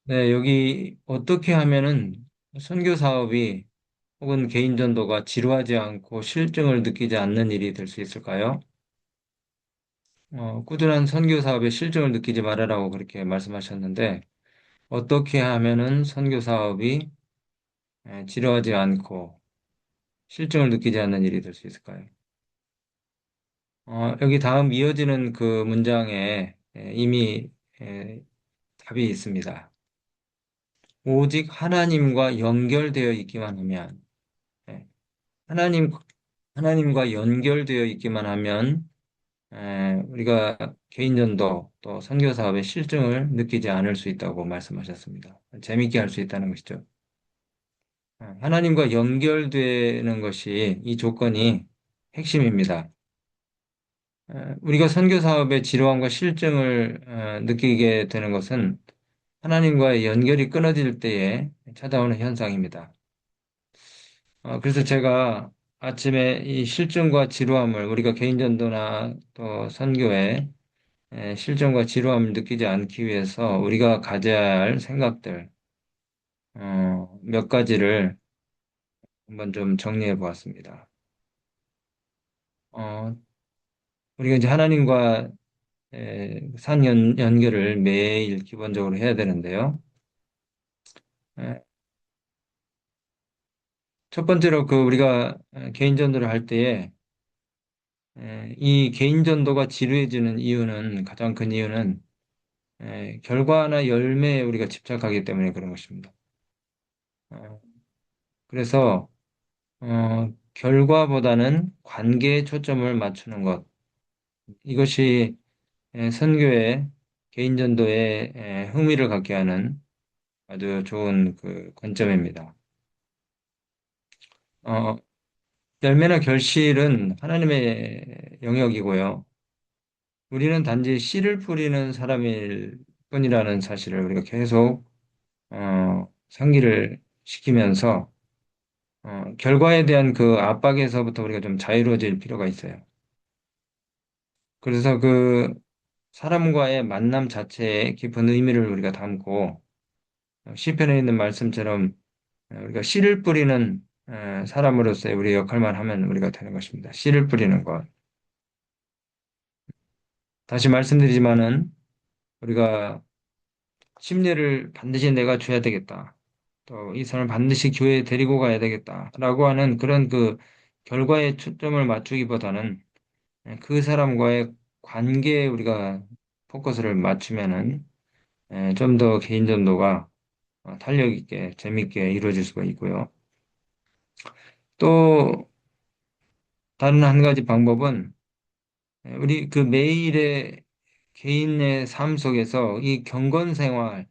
네, 여기 어떻게 하면은 선교 사업이 혹은 개인 전도가 지루하지 않고 실증을 느끼지 않는 일이 될 수 있을까요? 꾸준한 선교 사업에 실증을 느끼지 말아라고 그렇게 말씀하셨는데 어떻게 하면은 선교 사업이 지루하지 않고 실증을 느끼지 않는 일이 될 수 있을까요? 여기 다음 이어지는 그 문장에 이미 답이 있습니다. 오직 하나님과 연결되어 있기만 하면 예, 하나님 하나님과 연결되어 있기만 하면 우리가 개인전도 또 선교 사업의 실증을 느끼지 않을 수 있다고 말씀하셨습니다. 재밌게 할 수 있다는 것이죠. 하나님과 연결되는 것이 이 조건이 핵심입니다. 우리가 선교 사업의 지루함과 실증을 느끼게 되는 것은 하나님과의 연결이 끊어질 때에 찾아오는 현상입니다. 그래서 제가 아침에 이 실증과 지루함을 우리가 개인전도나 또 선교에 실증과 지루함을 느끼지 않기 위해서 우리가 가져야 할 생각들, 몇 가지를 한번 좀 정리해 보았습니다. 어, 우리가 이제 하나님과 연결을 매일 기본적으로 해야 되는데요. 에, 첫 번째로 그 우리가 개인 전도를 할 때에 이 개인 전도가 지루해지는 이유는 가장 큰 이유는 결과나 열매에 우리가 집착하기 때문에 그런 것입니다. 어, 그래서 결과보다는 관계에 초점을 맞추는 것. 이것이 선교의 개인 전도에 흥미를 갖게 하는 아주 좋은 그 관점입니다. 어, 열매나 결실은 하나님의 영역이고요. 우리는 단지 씨를 뿌리는 사람일 뿐이라는 사실을 우리가 계속 상기를 시키면서 결과에 대한 그 압박에서부터 우리가 좀 자유로워질 필요가 있어요. 그래서 그 사람과의 만남 자체에 깊은 의미를 우리가 담고 시편에 있는 말씀처럼 우리가 씨를 뿌리는 사람으로서의 우리 역할만 하면 우리가 되는 것입니다. 씨를 뿌리는 것. 다시 말씀드리지만은 우리가 심려를 반드시 내가 줘야 되겠다. 또 이 사람을 반드시 교회에 데리고 가야 되겠다라고 하는 그런 그 결과에 초점을 맞추기보다는 그 사람과의 관계에 우리가 포커스를 맞추면은 좀 더 개인 전도가 탄력 있게 재밌게 이루어질 수가 있고요. 또 다른 한 가지 방법은 우리 그 매일의 개인의 삶 속에서 이 경건 생활,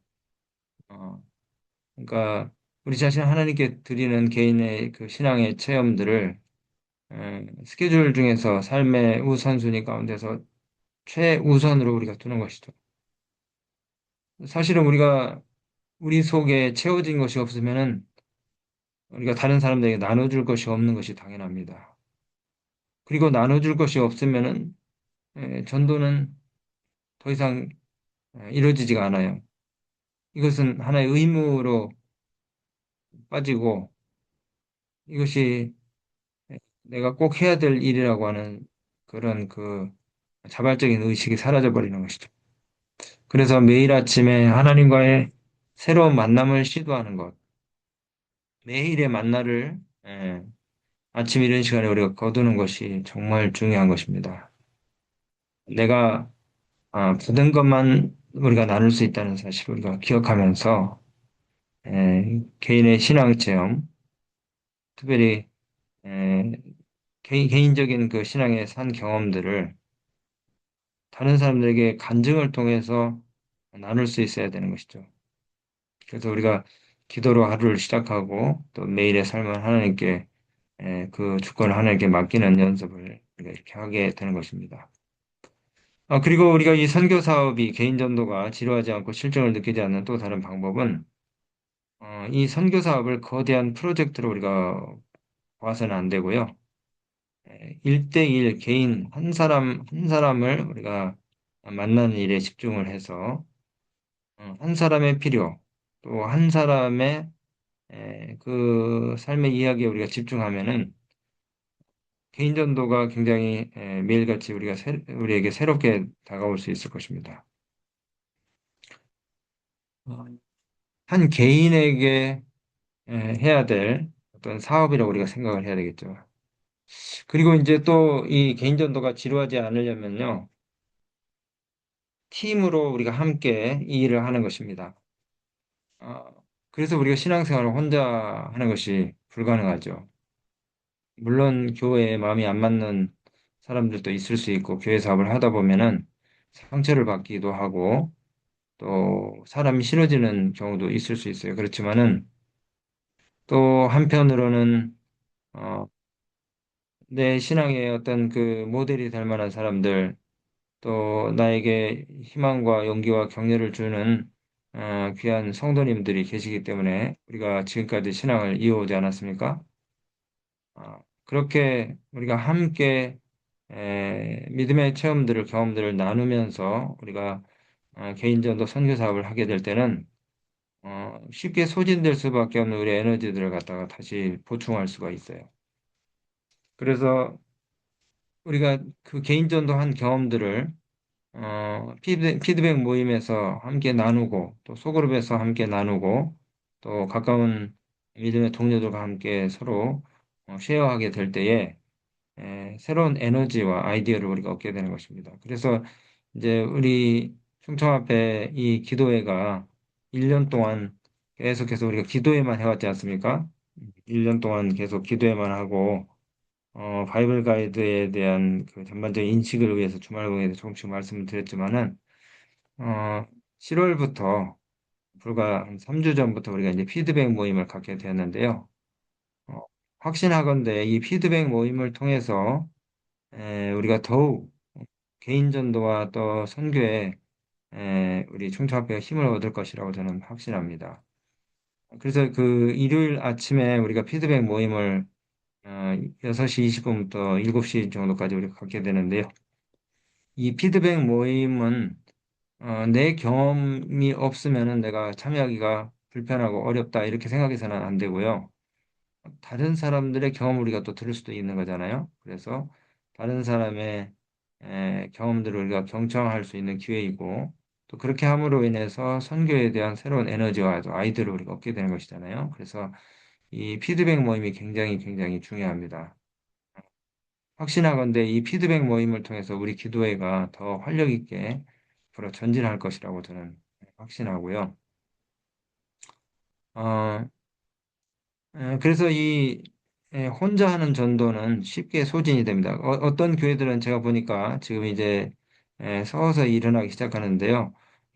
어, 그러니까 우리 자신 하나님께 드리는 개인의 그 신앙의 체험들을 스케줄 중에서 삶의 우선순위 가운데서 최우선으로 우리가 두는 것이죠. 사실은 우리가 우리 속에 채워진 것이 없으면은 우리가 다른 사람들에게 나눠줄 것이 없는 것이 당연합니다. 그리고 나눠줄 것이 없으면은 전도는 더 이상 이루어지지가 않아요. 이것은 하나의 의무로 빠지고 이것이 내가 꼭 해야 될 일이라고 하는 그런 그 자발적인 의식이 사라져 버리는 것이죠. 그래서 매일 아침에 하나님과의 새로운 만남을 시도하는 것, 매일의 만나를 아침 이른 시간에 우리가 거두는 것이 정말 중요한 것입니다. 내가 받은 것만 우리가 나눌 수 있다는 사실을 우리가 기억하면서 개인의 신앙 체험, 특별히 에, 개인적인 그 신앙의 산 경험들을 다른 사람들에게 간증을 통해서 나눌 수 있어야 되는 것이죠. 그래서 우리가 기도로 하루를 시작하고 또 매일의 삶을 하나님께 그 주권을 하나님께 맡기는 연습을 우리가 이렇게 하게 되는 것입니다. 그리고 우리가 이 선교 사업이 개인 전도가 지루하지 않고 실증을 느끼지 않는 또 다른 방법은 이 선교 사업을 거대한 프로젝트로 우리가 봐서는 안 되고요. 1대1 개인 한 사람 한 사람을 우리가 만나는 일에 집중을 해서 한 사람의 필요, 또 한 사람의 그 삶의 이야기에 우리가 집중하면은 개인 전도가 굉장히 매일같이 우리에게 새롭게 다가올 수 있을 것입니다. 어, 한 개인에게 해야 될 어떤 사업이라고 우리가 생각을 해야 되겠죠. 그리고 이제 또 이 개인 전도가 지루하지 않으려면요, 팀으로 우리가 함께 이 일을 하는 것입니다. 어, 그래서 우리가 신앙생활을 혼자 하는 것이 불가능하죠. 물론 교회에 마음이 안 맞는 사람들도 있을 수 있고, 교회 사업을 하다 보면은 상처를 받기도 하고, 또 사람이 싫어지는 경우도 있을 수 있어요. 그렇지만은 또 한편으로는 어, 내 신앙의 어떤 그 모델이 될 만한 사람들, 또 나에게 희망과 용기와 격려를 주는 귀한 성도님들이 계시기 때문에 우리가 지금까지 신앙을 이어오지 않았습니까? 그렇게 우리가 함께 믿음의 체험들을, 경험들을 나누면서 우리가 개인전도 선교 사업을 하게 될 때는 쉽게 소진될 수밖에 없는 우리 에너지들을 갖다가 다시 보충할 수가 있어요. 그래서 우리가 그 개인전도 한 경험들을 피드백 모임에서 함께 나누고 또 소그룹에서 함께 나누고 또 가까운 믿음의 동료들과 함께 서로 쉐어하게 될 때에 새로운 에너지와 아이디어를 우리가 얻게 되는 것입니다. 그래서 이제 우리 충청앞에 이 기도회가 1년 동안 계속해서 우리가 기도회만 해왔지 않습니까? 1년 동안 계속 기도회만 하고 바이블 가이드에 대한 그 전반적인 인식을 위해서 주말공회에서 조금씩 말씀을 드렸지만은 어, 7월부터 불과 한 3주 전부터 우리가 이제 피드백 모임을 갖게 되었는데요. 어, 확신하건대 이 피드백 모임을 통해서 우리가 더욱 개인 전도와 또 선교에 우리 충청학교가 힘을 얻을 것이라고 저는 확신합니다. 그래서 그 일요일 아침에 우리가 피드백 모임을 6시 20분부터 7시 정도까지 우리가 갖게 되는데요. 이 피드백 모임은 내 경험이 없으면은 내가 참여하기가 불편하고 어렵다 이렇게 생각해서는 안 되고요. 다른 사람들의 경험을 우리가 또 들을 수도 있는 거잖아요. 그래서 다른 사람의 경험들을 우리가 경청할 수 있는 기회이고 또 그렇게 함으로 인해서 선교에 대한 새로운 에너지와 또 아이디어를 우리가 얻게 되는 것이잖아요. 그래서 이 피드백 모임이 굉장히 굉장히 중요합니다. 확신하건대 이 피드백 모임을 통해서 우리 기도회가 더 활력 있게 앞으로 전진할 것이라고 저는 확신하고요. 어, 그래서 이 혼자 하는 전도는 쉽게 소진이 됩니다. 어떤 교회들은 제가 보니까 지금 이제 서서히 일어나기 시작하는데요.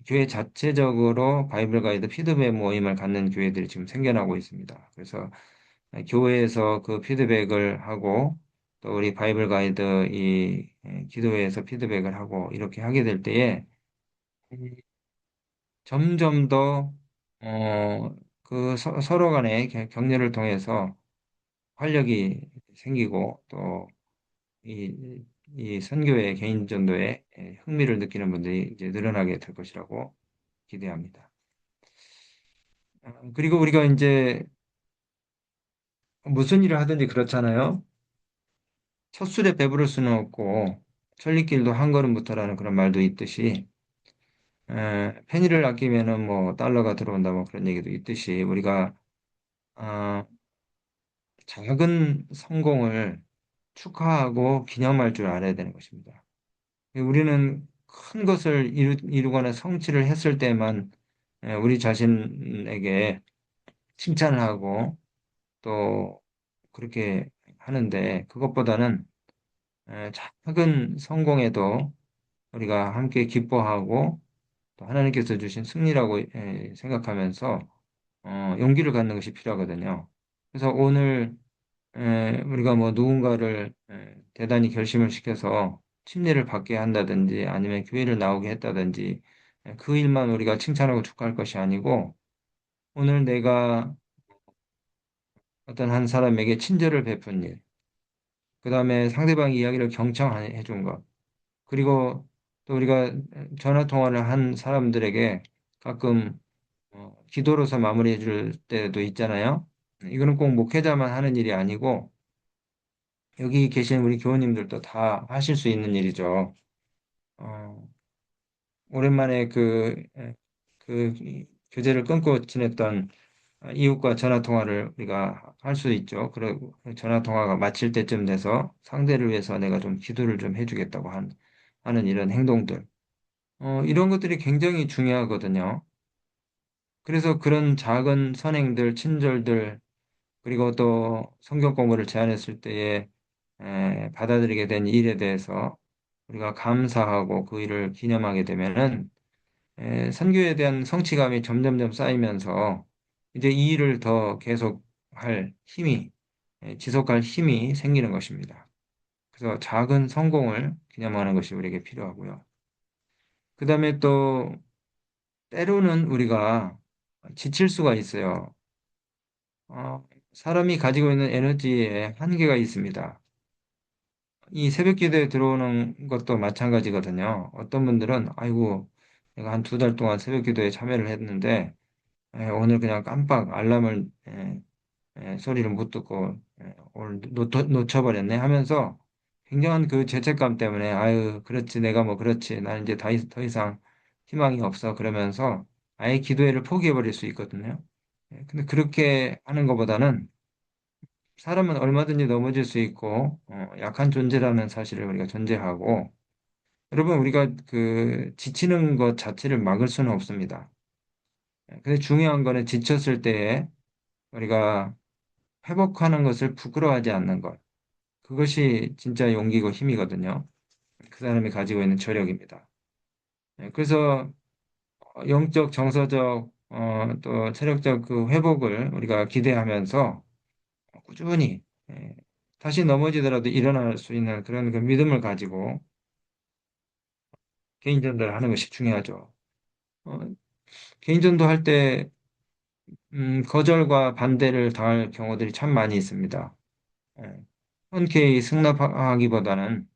교회 자체적으로 바이블 가이드 피드백 모임을 갖는 교회들이 지금 생겨나고 있습니다. 그래서 교회에서 그 피드백을 하고 또 우리 바이블 가이드 이 기도회에서 피드백을 하고 이렇게 하게 될 때에 점점 더 그 서로 간의 격려를 통해서 활력이 생기고 또 이 선교의 개인 전도에 흥미를 느끼는 분들이 이제 늘어나게 될 것이라고 기대합니다. 그리고 우리가 이제 무슨 일을 하든지 그렇잖아요. 첫 술에 배부를 수는 없고 천리길도 한 걸음부터라는 그런 말도 있듯이 페니를 아끼면은 뭐 달러가 들어온다 뭐 그런 얘기도 있듯이 우리가 어, 작은 성공을 축하하고 기념할 줄 알아야 되는 것입니다. 우리는 큰 것을 이루거나 성취를 했을 때만 우리 자신에게 칭찬을 하고 또 그렇게 하는데 그것보다는 작은 성공에도 우리가 함께 기뻐하고 또 하나님께서 주신 승리라고 생각하면서 용기를 갖는 것이 필요하거든요. 그래서 오늘 우리가 뭐 누군가를 대단히 결심을 시켜서 침례를 받게 한다든지 아니면 교회를 나오게 했다든지 그 일만 우리가 칭찬하고 축하할 것이 아니고 오늘 내가 어떤 한 사람에게 친절을 베푼 일, 그 다음에 상대방 이야기를 경청해 준 것, 그리고 또 우리가 전화 통화를 한 사람들에게 가끔 기도로서 마무리해 줄 때도 있잖아요. 이거는 꼭 목회자만 하는 일이 아니고 여기 계신 우리 교우님들도 다 하실 수 있는 일이죠. 어, 오랜만에 그 교제를 끊고 지냈던 이웃과 전화 통화를 우리가 할 수 있죠. 그리고 전화 통화가 마칠 때쯤 돼서 상대를 위해서 내가 좀 기도를 좀 해주겠다고 하는 이런 행동들. 이런 것들이 굉장히 중요하거든요. 그래서 그런 작은 선행들, 친절들, 그리고 또 성경 공부를 제안했을 때에 받아들이게 된 일에 대해서 우리가 감사하고 그 일을 기념하게 되면은 선교에 대한 성취감이 점점점 쌓이면서 이제 이 일을 더 계속할 힘이, 지속할 힘이 생기는 것입니다. 그래서 작은 성공을 기념하는 것이 우리에게 필요하고요. 그 다음에 또 때로는 우리가 지칠 수가 있어요. 사람이 가지고 있는 에너지에 한계가 있습니다. 이 새벽 기도에 들어오는 것도 마찬가지거든요. 어떤 분들은, 아이고, 내가 한 2달 동안 새벽 기도에 참여를 했는데, 오늘 그냥 깜빡 알람을, 소리를 못 듣고, 오늘 놓쳐버렸네 하면서 굉장한 그 죄책감 때문에, 아유, 그렇지, 내가 뭐 그렇지, 난 이제 더 이상 희망이 없어. 그러면서 아예 기도회를 포기해버릴 수 있거든요. 근데 그렇게 하는 것보다는 사람은 얼마든지 넘어질 수 있고 약한 존재라는 사실을 우리가 전제하고 여러분 우리가 그 지치는 것 자체를 막을 수는 없습니다. 근데 중요한 거는 지쳤을 때에 우리가 회복하는 것을 부끄러워하지 않는 것. 그것이 진짜 용기고 힘이거든요. 그 사람이 가지고 있는 저력입니다. 그래서 영적, 정서적, 또 체력적 그 회복을 우리가 기대하면서 꾸준히 다시 넘어지더라도 일어날 수 있는 그런 그 믿음을 가지고 개인전도를 하는 것이 중요하죠. 어, 개인전도 할 때 거절과 반대를 당할 경우들이 참 많이 있습니다. 예, 흔쾌히 승낙하기보다는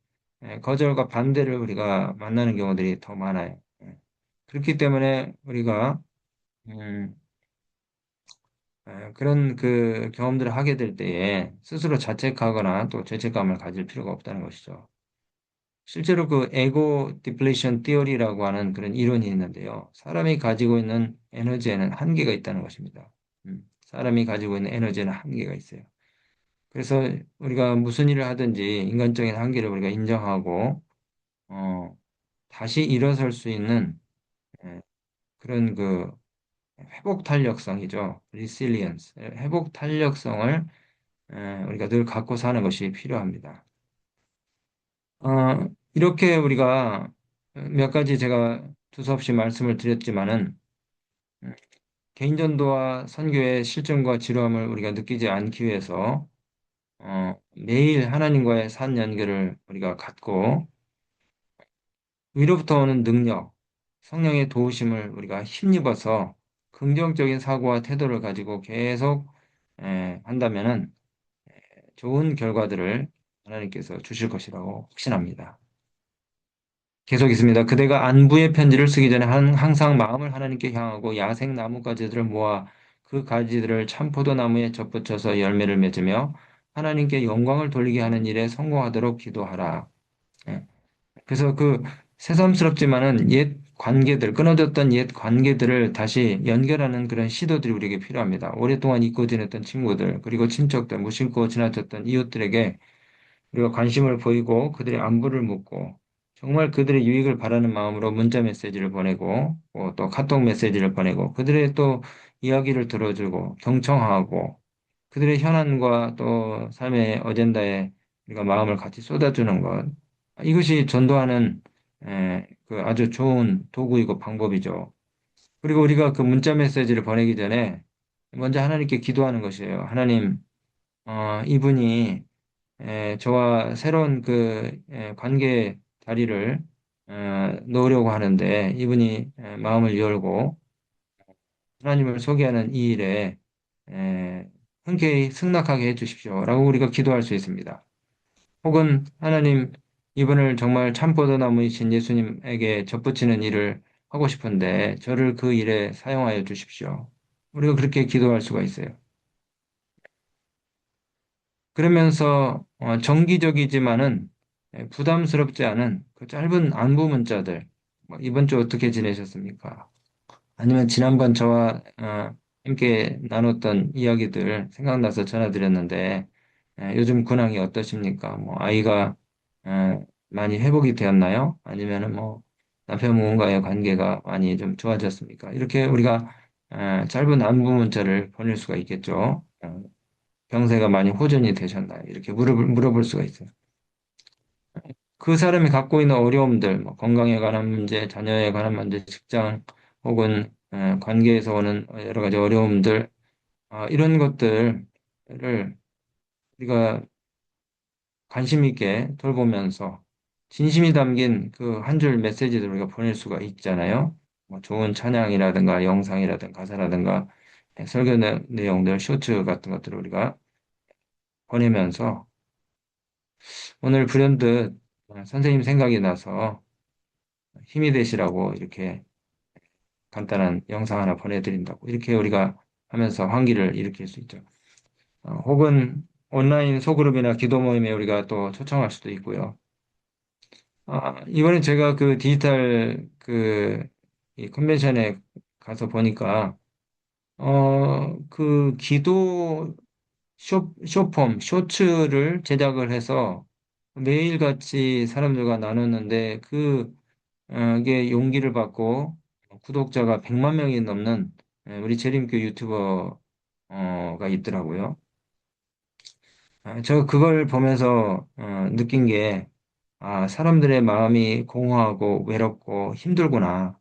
거절과 반대를 우리가 만나는 경우들이 더 많아요. 그렇기 때문에 우리가 음, 그런 그 경험들을 하게 될 때에 스스로 자책하거나 또 죄책감을 가질 필요가 없다는 것이죠. 실제로 그 에고 디플레이션 티어리라고 하는 그런 이론이 있는데요. 사람이 가지고 있는 에너지에는 한계가 있다는 것입니다. 사람이 가지고 있는 에너지에는 한계가 있어요. 그래서 우리가 무슨 일을 하든지 인간적인 한계를 우리가 인정하고 어, 다시 일어설 수 있는 예, 그런 그 회복 탄력성이죠. resilience, 회복 탄력성을 우리가 늘 갖고 사는 것이 필요합니다. 이렇게 우리가 몇 가지 제가 두서없이 말씀을 드렸지만은 음, 개인전도와 선교의 실증과 지루함을 우리가 느끼지 않기 위해서 매일 하나님과의 산 연결을 우리가 갖고 위로부터 오는 능력, 성령의 도우심을 우리가 힘입어서 긍정적인 사고와 태도를 가지고 계속 한다면은 좋은 결과들을 하나님께서 주실 것이라고 확신합니다. 계속 있습니다. 그대가 안부의 편지를 쓰기 전에 항상 마음을 하나님께 향하고 야생 나무 가지들을 모아 그 가지들을 참포도 나무에 접붙여서 열매를 맺으며 하나님께 영광을 돌리게 하는 일에 성공하도록 기도하라. 예. 그래서 그 새삼스럽지만은 옛 관계들, 끊어졌던 옛 관계들을 다시 연결하는 그런 시도들이 우리에게 필요합니다. 오랫동안 잊고 지냈던 친구들, 그리고 친척들, 무심코 지나쳤던 이웃들에게 우리가 관심을 보이고 그들의 안부를 묻고 정말 그들의 유익을 바라는 마음으로 문자 메시지를 보내고 또 카톡 메시지를 보내고 그들의 또 이야기를 들어주고 경청하고 그들의 현안과 또 삶의 어젠다에 우리가 마음을 같이 쏟아주는 것. 이것이 전도하는 그 아주 좋은 도구이고 방법이죠. 그리고 우리가 그 문자 메시지를 보내기 전에 먼저 하나님께 기도하는 것이에요. 하나님, 이분이 저와 새로운 관계 다리를 놓으려고 하는데 이분이 마음을 열고 하나님을 소개하는 이 일에 흔쾌히 승낙하게 해주십시오라고 우리가 기도할 수 있습니다. 혹은 하나님 이분을 정말 참포도나무이신 예수님에게 접붙이는 일을 하고 싶은데 저를 그 일에 사용하여 주십시오. 우리가 그렇게 기도할 수가 있어요. 그러면서 정기적이지만은 부담스럽지 않은 그 짧은 안부 문자들, 뭐 이번 주 어떻게 지내셨습니까? 아니면 지난번 저와 함께 나눴던 이야기들 생각나서 전화드렸는데 요즘 근황이 어떠십니까? 뭐 아이가 많이 회복이 되었나요? 아니면은 뭐 남편분과의 관계가 많이 좀 좋아졌습니까? 이렇게 우리가 짧은 안부 문자를 보낼 수가 있겠죠. 병세가 많이 호전이 되셨나요? 이렇게 물어볼 수가 있어요. 그 사람이 갖고 있는 어려움들, 뭐 건강에 관한 문제, 자녀에 관한 문제, 직장 혹은 관계에서 오는 여러 가지 어려움들, 이런 것들을 우리가 관심 있게 돌보면서 진심이 담긴 그 한 줄 메시지를 우리가 보낼 수가 있잖아요. 뭐 좋은 찬양이라든가 영상이라든가 가사라든가 설교 내용들, 쇼츠 같은 것들을 우리가 보내면서 오늘 불현듯 선생님 생각이 나서 힘이 되시라고 이렇게 간단한 영상 하나 보내드린다고 이렇게 우리가 하면서 환기를 일으킬 수 있죠. 혹은 온라인 소그룹이나 기도 모임에 우리가 또 초청할 수도 있고요. 이번에 제가 그 디지털 이 컨벤션에 가서 보니까 그 기도 쇼폼, 쇼츠를 제작을 해서 매일같이 사람들과 나눴는데 그게 용기를 받고 구독자가 100만 명이 넘는 우리 재림교 유튜버가 있더라고요. 저 그걸 보면서 느낀 게 사람들의 마음이 공허하고 외롭고 힘들구나.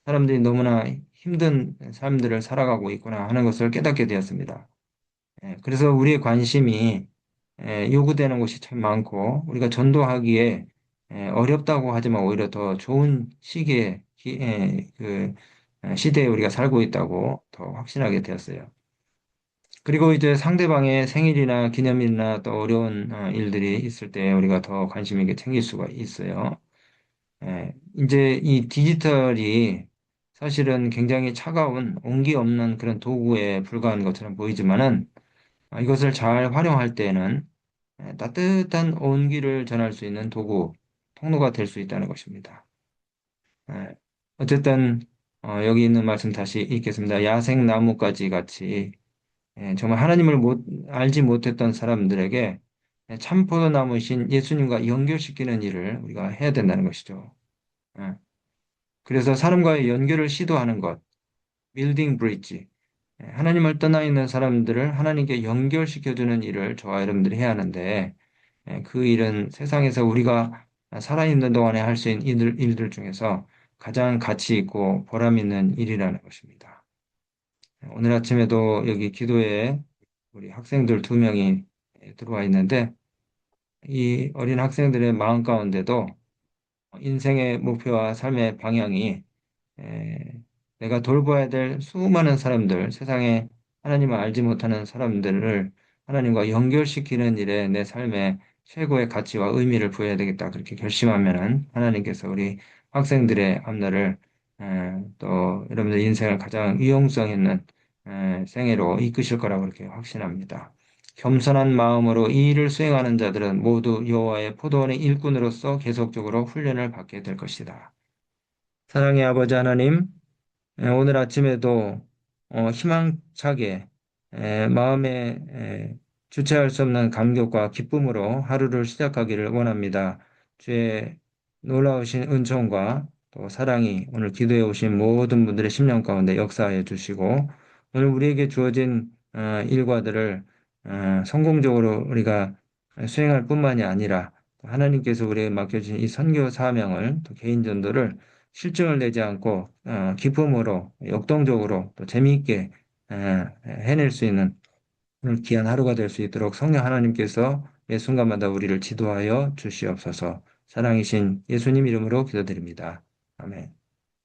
사람들이 너무나 힘든 삶들을 살아가고 있구나 하는 것을 깨닫게 되었습니다. 그래서 우리의 관심이 요구되는 곳이 참 많고 우리가 전도하기에 어렵다고 하지만 오히려 더 좋은 시대에 우리가 살고 있다고 더 확신하게 되었어요. 그리고 이제 상대방의 생일이나 기념일이나 또 어려운 일들이 있을 때 우리가 더 관심 있게 챙길 수가 있어요. 이제 이 디지털이 사실은 굉장히 차가운 온기 없는 그런 도구에 불과한 것처럼 보이지만은 이것을 잘 활용할 때에는 따뜻한 온기를 전할 수 있는 도구, 통로가 될 수 있다는 것입니다. 예, 어쨌든 여기 있는 말씀 다시 읽겠습니다. 야생 나무까지 같이 정말 하나님을 알지 못했던 사람들에게 참 포도나무신 예수님과 연결시키는 일을 우리가 해야 된다는 것이죠. 예, 그래서 사람과의 연결을 시도하는 것, 빌딩 브릿지. 하나님을 떠나 있는 사람들을 하나님께 연결시켜주는 일을 저와 여러분들이 해야 하는데 그 일은 세상에서 우리가 살아있는 동안에 할 수 있는 일들 중에서 가장 가치 있고 보람 있는 일이라는 것입니다. 오늘 아침에도 여기 기도에 우리 학생들 2명이 들어와 있는데 이 어린 학생들의 마음 가운데도 인생의 목표와 삶의 방향이 에, 내가 돌봐야 될 수많은 사람들, 세상에 하나님을 알지 못하는 사람들을 하나님과 연결시키는 일에 내 삶의 최고의 가치와 의미를 부여해야 되겠다. 그렇게 결심하면은 하나님께서 우리 학생들의 앞날을 또 여러분들 인생을 가장 유용성 있는 생애로 이끄실 거라고 그렇게 확신합니다. 겸손한 마음으로 이 일을 수행하는 자들은 모두 여호와의 포도원의 일꾼으로서 계속적으로 훈련을 받게 될 것이다. 사랑의 아버지 하나님, 오늘 아침에도 희망차게 마음에 주체할 수 없는 감격과 기쁨으로 하루를 시작하기를 원합니다. 주의 놀라우신 은총과 또 사랑이 오늘 기도해 오신 모든 분들의 심령 가운데 역사하여 주시고 오늘 우리에게 주어진 일과들을 성공적으로 우리가 수행할 뿐만이 아니라 하나님께서 우리에게 맡겨주신 이 선교 사명을 또 개인 전도를 실증을 내지 않고 기쁨으로 역동적으로 또 재미있게 해낼 수 있는 오늘 귀한 하루가 될 수 있도록 성령 하나님께서 매 순간마다 우리를 지도하여 주시옵소서. 사랑이신 예수님 이름으로 기도드립니다. 아멘.